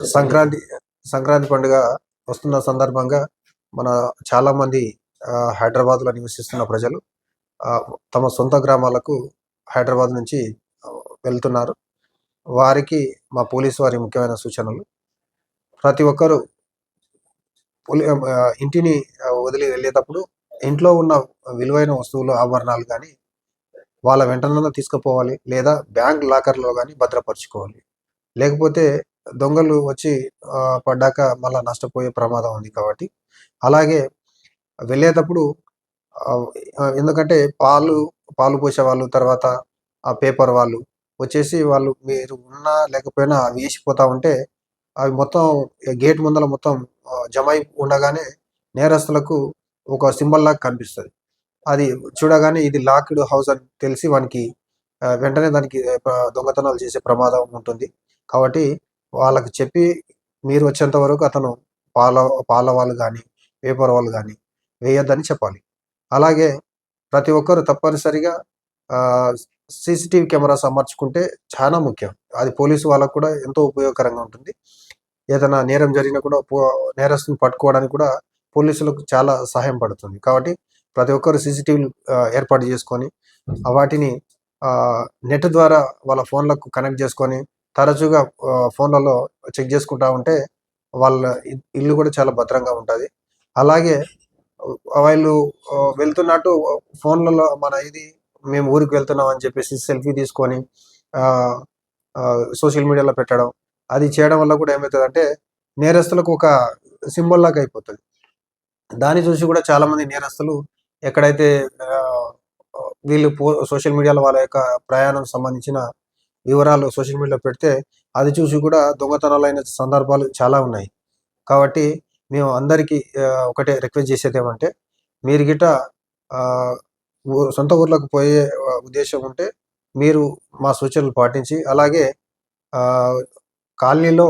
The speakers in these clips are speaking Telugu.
సంక్రాంతి సంక్రాంతి పండుగ వస్తున్న సందర్భంగా మన చాలామంది హైదరాబాద్‌లో నివసిస్తున్న ప్రజలు తమ సొంత గ్రామాలకు హైదరాబాద్ నుంచి వెళ్తున్నారు. వారికి మా పోలీసు వారి ముఖ్యమైన సూచనలు. ప్రతి ఒక్కరు ఇంటిని వదిలి వెళ్ళేటప్పుడు ఇంట్లో ఉన్న విలువైన వస్తువులు, ఆభరణాలు గానీ, వాళ్ళ వెంటనన్నా తీసుకుపోవాలి. లేదా బ్యాంక్ లాకర్‌లో గానీ భద్రపరుచుకోవాలి. లేకపోతే దొంగలు వచ్చి పడ్డాక మళ్ళా నష్టపోయే ప్రమాదం ఉంది కాబట్టి, అలాగే వెళ్ళేటప్పుడు ఆహ్, ఎందుకంటే పాలు పోసేవాళ్ళు, తర్వాత ఆ పేపర్ వాళ్ళు వచ్చేసి వాళ్ళు మీరు ఉన్నా లేకపోయినా అవి ఏసిపోతా ఉంటే, అవి మొత్తం గేట్ ముందల మొత్తం జమై ఉండగానే నేరస్తులకు ఒక సింబల్‌లాగా కనిపిస్తది. అది చూడగానే ఇది లాక్డ్ హౌస్ అని తెలిసి వానికి వెంటనే దానికి దొంగతనాలు చేసే ప్రమాదం ఉంటుంది. కాబట్టి వాళ్ళకి చెప్పి మీరు వచ్చేంత వరకు అతను పాల పాల వాళ్ళు గానీ, పేపర్ వాళ్ళు గానీ వేయొద్దని చెప్పాలి. అలాగే ప్రతి ఒక్కరు తప్పనిసరిగా ఆహ్, సీసీటీవీ కెమెరాస్ అమర్చుకుంటే చానా ముఖ్యం. అది పోలీసు వాళ్ళకి కూడా ఎంతో ఉపయోగకరంగా ఉంటుంది. ఏదైనా నేరం జరిగినా కూడా నేరస్తుని పట్టుకోవడానికి కూడా పోలీసులకు చాలా సహాయం పడుతుంది. కాబట్టి ప్రతి ఒక్కరు సీసీటీవీలు ఏర్పాటు చేసుకొని, వాటిని నెట్ ద్వారా వాళ్ళ ఫోన్‌లకు కనెక్ట్ చేసుకొని, తరచుగా ఫోన్‌లలో చెక్ చేసుకుంటా ఉంటే, వాళ్ళ ఇల్లు కూడా చాలా భద్రంగా ఉంటది. అలాగే వీళ్ళు వెళ్తున్నట్టు ఫోన్‌లలో మేము ఊరికి వెళ్తున్నాం అని చెప్పేసి సెల్ఫీ తీసుకొని ఆహ్, సోషల్ మీడియాలో పెట్టడం. అది చేయడం వల్ల కూడా ఏమైతదంటే, నేరస్తులకు ఒక సింబల్‌లాగా అయిపోతది. దాన్ని చూసి కూడా చాలామంది నేరస్తులు ఎక్కడైతే ఆహ్, వీళ్ళు సోషల్ మీడియాలో వాళ్ళ యొక్క ప్రయాణం సంబంధించిన వివరాలు సోషల్ మీడియాలో పెడితే, అది చూసి కూడా దొంగతనాలైన సందర్భాలు చాలా ఉన్నాయి. కాబట్టి మేము అందరికీ ఒకటే రిక్వెస్ట్ చేసేదేమంటే, మీరు గిట్ట ఆహ్, సొంత ఊర్లకు పోయే ఉద్దేశ్యం ఉంటే, మీరు మా సూచనలు పాటించి, అలాగే ఆహ్, కాలనీలో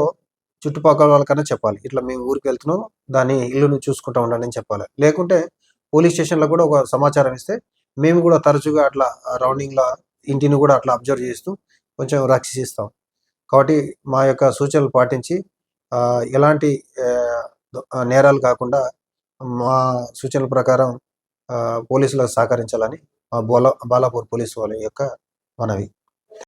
చుట్టుపక్కల వాళ్ళకన్నా చెప్పాలి. ఇట్లా మేము ఊరికెళ్తున్నాం. దాని ఇల్లుని చూసుకుంటా ఉండండి అని చెప్పాలి. లేకుంటే పోలీస్ స్టేషన్‌లో కూడా ఒక సమాచారం ఇస్తే, మేము కూడా తరచుగా అట్లా రౌండింగ్‌లా ఇంటిని కూడా అట్లా అబ్జర్వ్ చేస్తూ కొంచెం రక్షిస్తాం. కాబట్టి మా యొక్క సూచనలు పాటించి ఎలాంటి ఆహ్, నేరాలు కాకుండా మా సూచనల ప్రకారం పోలీసులకు సహకరించాలని మా బాలాపూర్ పోలీసు వాళ్ళ యొక్క మనవి.